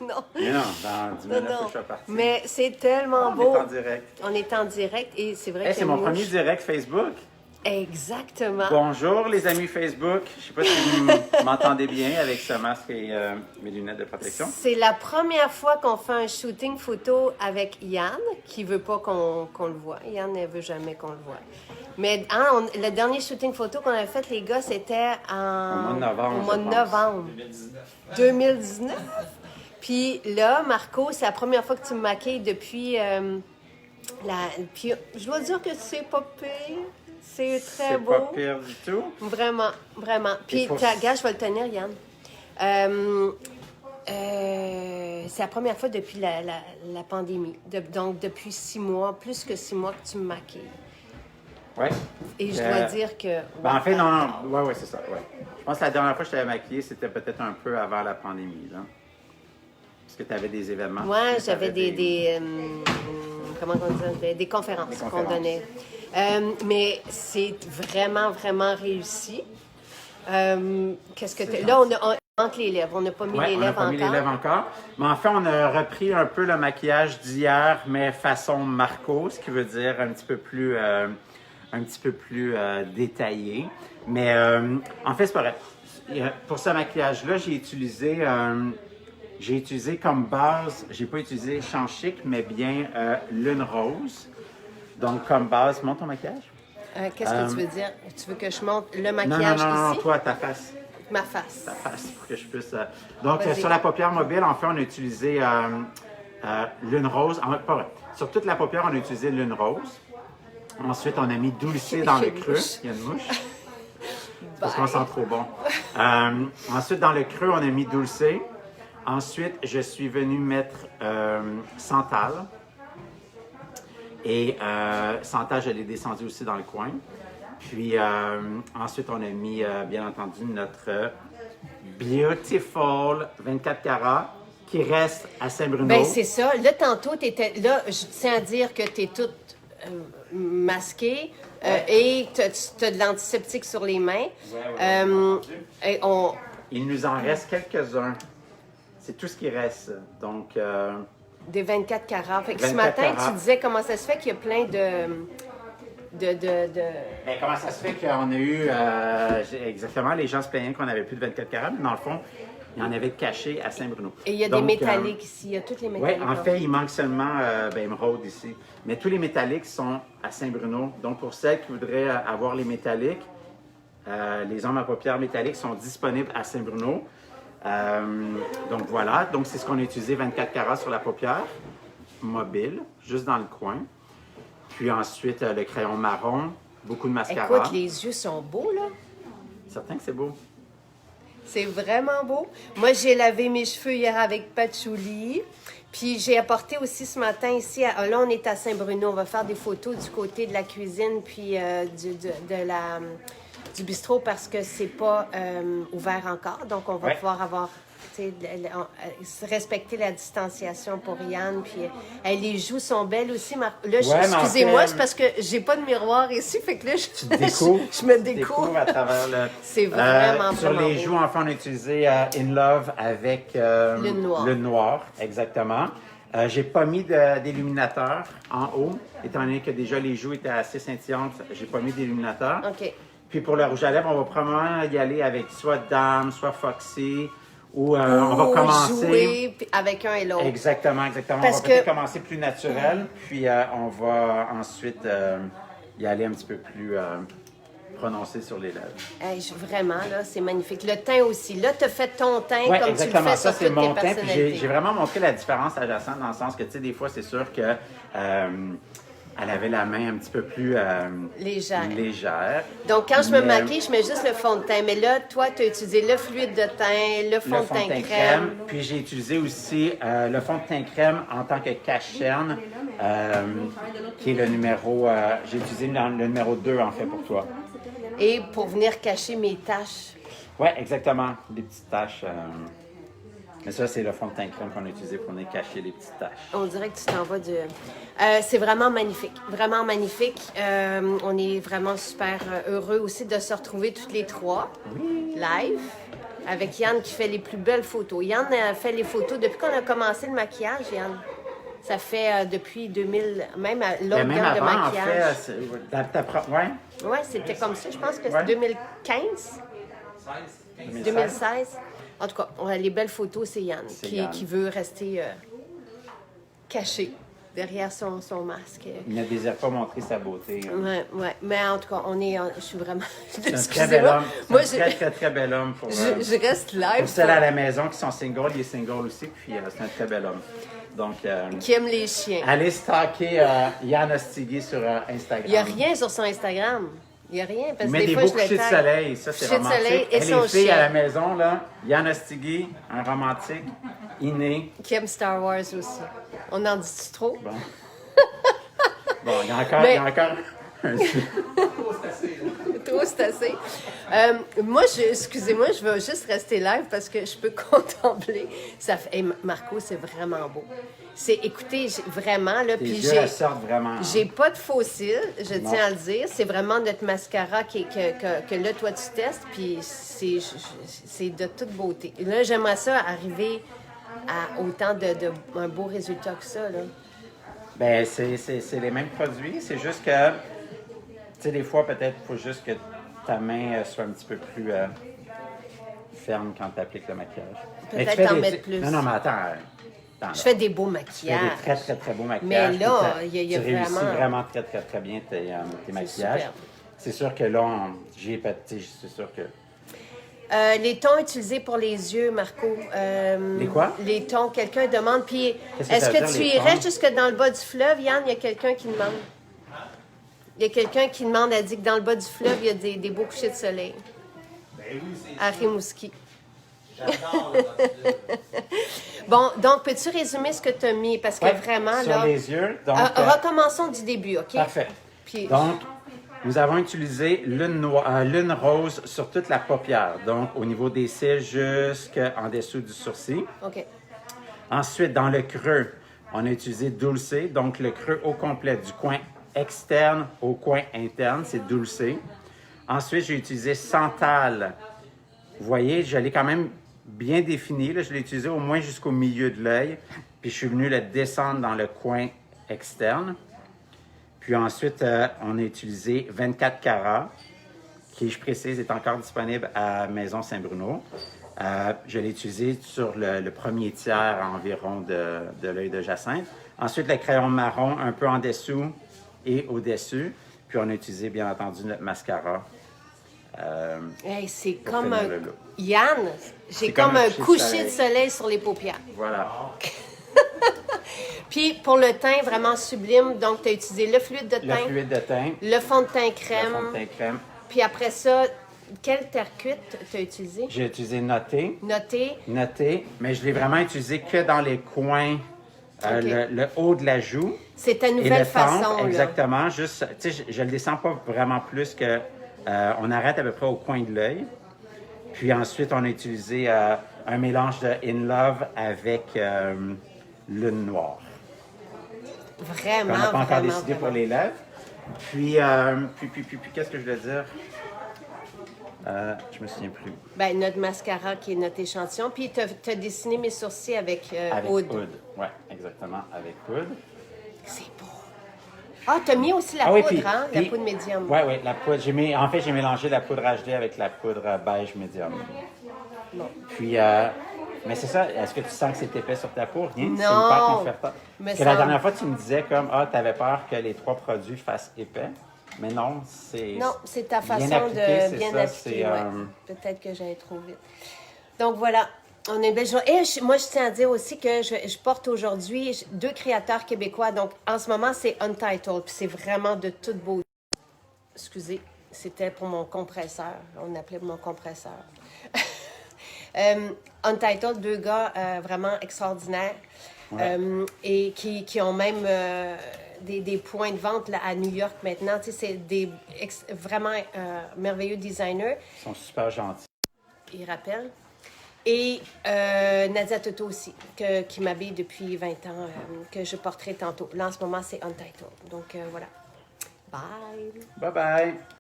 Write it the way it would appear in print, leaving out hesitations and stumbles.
non. Mais non, dans 10 minutes, Non. je suis parti. Mais c'est tellement On beau. est en direct. On est en direct et c'est vrai Hey, que c'est mon premier direct Facebook. Exactement. Bonjour les amis Facebook. Je sais pas si vous m'entendez bien avec ce masque et mes lunettes de protection. C'est la première fois qu'on fait un shooting photo avec Yann, qui veut pas qu'on le voit. Yann ne veut jamais qu'on le voit. Mais le dernier shooting photo qu'on avait fait, les gars, c'était Au mois de novembre. au mois de novembre 2019. Puis là, Marco, c'est la première fois que tu me maquilles depuis Puis je dois dire que c'est pas pire. C'est très beau. C'est pas pire du tout. Vraiment, vraiment. Puis, pour- gars, je vais le tenir, Yann. C'est la première fois depuis la pandémie. Donc, depuis 6 mois, plus que 6 mois que tu me maquilles. Ouais. Et je dois dire que... Ben, en fait, non. Ouais, c'est ça. Ouais. Je pense que la dernière fois que je t'avais maquillée, c'était peut-être un peu avant la pandémie, là. Parce que tu avais des événements. Ouais, j'avais comment on dit? Des conférences qu'on donnait. Mais c'est vraiment, vraiment réussi. Qu'est-ce que là, on manque les lèvres. On n'a pas mis les On n'a lèvres pas encore. mis les lèvres encore. Mais en fait, on a repris un peu le maquillage d'hier, mais façon Marco, ce qui veut dire un petit peu plus détaillé. Mais en fait, c'est pas vrai. Pour ce maquillage-là, j'ai utilisé comme base, j'ai pas utilisé Champ Chic, mais bien Lune Rose. Donc, comme base, montre ton maquillage. Qu'est-ce que tu veux dire? Tu veux que je monte le maquillage Non, ici? toi, ta face. Ma face. Ta face, pour que je puisse... Donc, Vas-y. sur la paupière mobile, en fait, on a utilisé Lune Rose. Pas vrai. Sur toute la paupière, on a utilisé Lune Rose. Ensuite, on a mis Dulcé dans le creux. Il y a une mouche. Parce qu'on sent trop bon. Ensuite, dans le creux, on a mis Dulcé. Ensuite, je suis venu mettre Santal. Et Santal, je l'ai descendu aussi dans le coin. Puis ensuite, on a mis, bien entendu, notre Beautiful 24 carats qui reste à Saint-Bruno. Bien, c'est ça. Là, tantôt, t'étais... Là, je tiens à dire que tu es toute masquée et tu as de l'antiseptique sur les mains. Et Il nous en reste quelques-uns. C'est tout ce qui reste. Donc, des 24 carats. Fait que ce 24 matin, carats. tu disais comment ça se fait qu'il y a plein de... mais comment ça se fait qu'on a eu exactement, les gens se plaignaient qu'on n'avait plus de 24 carats, mais dans le fond, il y en avait caché à Saint-Bruno. Et il y a Donc, des métalliques ici. Il y a toutes les Oui, métalliques. en fait, il manque seulement Émeraude ici. Mais tous les métalliques sont à Saint-Bruno. Donc, pour celles qui voudraient avoir les métalliques, les ombres à paupières métalliques sont disponibles à Saint-Bruno. Donc, voilà. Donc, c'est ce qu'on a utilisé, 24 carats sur la paupière mobile, juste dans le coin. Puis ensuite, le crayon marron, beaucoup de mascara. Écoute, les yeux sont beaux, là. Certain que c'est beau. C'est vraiment beau. Moi, j'ai lavé mes cheveux hier avec patchouli. Puis j'ai apporté aussi ce matin ici, là on est à Saint-Bruno, on va faire des photos du côté de la cuisine puis du bistrot parce que c'est pas ouvert encore. Donc on va pouvoir avoir, respecter la distanciation pour Yann. Puis les joues sont belles aussi. Là, excusez-moi, c'est parce que j'ai pas de miroir ici, fait que là, je me découvre. À travers le... C'est vraiment, sur vraiment les beau. joues, enfin, on a utilisé In Love avec Lune noire, exactement. J'ai pas mis d'illuminateur en haut, étant donné que déjà les joues étaient assez scintillantes, j'ai pas mis d'illuminateur. OK. Puis pour le rouge à lèvres, on va probablement y aller avec soit Dame, soit Foxy, ou on va commencer... jouer avec un et l'autre. Exactement. Parce on va peut-être commencer plus naturel, puis on va ensuite y aller un petit peu plus prononcé sur les lèvres. Hey, vraiment, là, c'est magnifique. Le teint aussi. Là, tu as fait ton teint Oui, comme exactement. tu le fais Ça, sur c'est toutes tes mon teint. Puis personnalités. j'ai vraiment montré la différence à Jacinthe dans le sens que, tu sais, des fois, c'est sûr que elle avait la main un petit peu plus légère. Donc, quand je me maquille, je mets juste le fond de teint. Mais là, toi, tu as utilisé le fluide de teint, le fond de teint crème. Puis j'ai utilisé aussi le fond de teint crème en tant que cache-cerne, qui est le numéro... j'ai utilisé le numéro 2, en fait, pour toi. Et pour venir cacher mes taches. Oui, exactement. Les petites taches. Mais ça, c'est le fond de teint crème qu'on a utilisé pour venir cacher les petites taches. On dirait que tu t'en vas du... c'est vraiment magnifique. Vraiment magnifique. On est vraiment super heureux aussi de se retrouver toutes les trois. Live. avec Yann qui fait les plus belles photos. Yann a fait les photos depuis qu'on a commencé le maquillage, Yann. Ça fait depuis 2000, même l'autre Même gamme de avant, en maquillage. fait, ouais, Oui, c'était comme ça. Je pense que Ouais. c'est 2015, 2016. En tout cas, les belles photos, c'est Yann, C'est qui, Yann. qui veut rester caché derrière son masque. Il ne désire pas montrer sa beauté. Oui. Mais en tout cas, je suis vraiment... C'est un très bel homme. C'est Moi, un très, très, très bel homme pour, je reste live. pour celles à la maison qui sont singles. Il est single aussi, puis c'est un très bel homme. Donc, Qui aime les chiens. allez stalker Yann Ostigui sur Instagram. Il n'y a rien sur son Instagram. Il n'y a rien. Parce Il que met des des fois, beaux je le couchers de tag. soleil, ça c'est Couchers de romantique. soleil et Et son les filles chien. à la maison, là, Yann Ostigui, un romantique, inné. Qui aime Star Wars aussi. On en dit trop? Bon, bon il y a encore, Mais- il y a encore un... Trop, c'est assez. Excusez-moi, je vais juste rester live parce que je peux contempler. Ça fait, hey, Marco, c'est vraiment beau. Écoutez, vraiment, là, Tes puis yeux ressortent vraiment. j'ai pas de faux cils, je Non. tiens à le dire. C'est vraiment notre mascara que là, toi, tu testes, puis c'est de toute beauté. Et là, j'aimerais ça arriver à autant un beau résultat que ça, là. Ben, c'est les mêmes produits, c'est juste que, tu sais, des fois, peut-être, il faut juste que ta main soit un petit peu plus ferme quand tu appliques le maquillage. Mais Peut-être tu fais en des- mettre plus. Non, mais attends. Je fais des beaux Tu fais maquillages. des très, très, très beaux maquillages. Mais là, puis il y a tu réussis vraiment- vraiment très, très, très bien tes maquillages. superbe. C'est sûr que là, c'est sûr que... Les tons utilisés pour les yeux, Marco. Les quoi? Les tons. Quelqu'un demande. Puis, Qu'est-ce que est-ce ça veut que dire, tu les irais tons? jusque dans le bas du fleuve, Yann? Il y a quelqu'un qui demande. Il y a quelqu'un qui demande, elle dit que dans le bas du fleuve, il y a des beaux couchers de soleil. Ben oui, c'est À Rimouski. j'adore le Bon, donc, peux-tu résumer ce que tu as mis? Parce que Ouais, vraiment, sur là. les yeux. Donc, Recommençons du début, OK? parfait. Puis, Donc, nous avons utilisé lune rose sur toute la paupière. Donc, au niveau des cils jusqu'en dessous du sourcil. OK. Ensuite, dans le creux, on a utilisé Dulcé, donc le creux au complet du coin externe au coin interne, c'est Dulcé. Ensuite, j'ai utilisé Santal. Vous voyez, je l'ai quand même bien défini. Là, je l'ai utilisé au moins jusqu'au milieu de l'œil. Puis, je suis venu le descendre dans le coin externe. Puis ensuite, on a utilisé 24 carats, qui, je précise, est encore disponible à Maison Saint-Bruno. Je l'ai utilisé sur le premier tiers environ de l'œil de Jacinthe. Ensuite, le crayon marron un peu en dessous et au-dessus. Puis on a utilisé, bien entendu, notre mascara. Hey, c'est Pour comme finir un... le look. Yann, j'ai C'est comme un coucher de soleil sur les paupières. Voilà. Puis pour le teint vraiment sublime, donc tu as utilisé le fluide de Le teint, fluide de teint, le fond de teint le crème, fond de teint crème. puis après ça, quelle terre cuite tu as utilisé? J'ai utilisé Noté. Noté, Mais je l'ai vraiment utilisé que dans les coins, Ok. le haut de la joue. c'est ta Et nouvelle le façon. temple, là. exactement. Juste, tu sais, je le descends pas vraiment plus que. On arrête à peu près au coin de l'œil. Puis ensuite, on a utilisé un mélange de In Love avec Lune Noire. Vraiment, On n'a pas encore vraiment, décidé pour vraiment. les lèvres. Puis, qu'est-ce que je voulais dire? Je me souviens plus. Ben, notre mascara qui est notre échantillon. Puis tu as dessiné mes sourcils avec, Avec Oud. Oud. Oui, exactement, avec Oud. C'est beau. Ah, tu as mis aussi la Ah oui, poudre, puis- hein? La puis- poudre médium. Oui, oui, la poudre. En fait, j'ai mélangé la poudre HD avec la poudre beige médium. Bon. Puis, mais c'est ça, est-ce que tu sens que c'est épais sur ta peau? Rien, c'est Non. hyper confortable. Mais Parce que ça- la dernière fois, tu me disais comme, tu avais peur que les 3 produits fassent épais. Mais non, c'est... Non, c'est ta bien façon appliqué, de c'est bien ça, appliquer. c'est, Ouais. Peut-être que j'allais trop vite. Donc voilà, on a une belle journée. Et moi, je tiens à dire aussi que je porte aujourd'hui 2 créateurs québécois. Donc en ce moment, c'est Untitled. Puis c'est vraiment de toute beauté. Excusez, c'était pour mon compresseur. On appelait mon compresseur. Untitled, 2 gars vraiment extraordinaires. Ouais. Et qui ont même des points de vente là, à New York maintenant. Tu sais, c'est des vraiment merveilleux designers. Ils sont super gentils. Ils rappellent. Et Nadia Toto aussi, qui m'habille depuis 20 ans, que je porterai tantôt. Là, en ce moment, c'est Untitled. Donc, voilà. Bye! Bye-bye!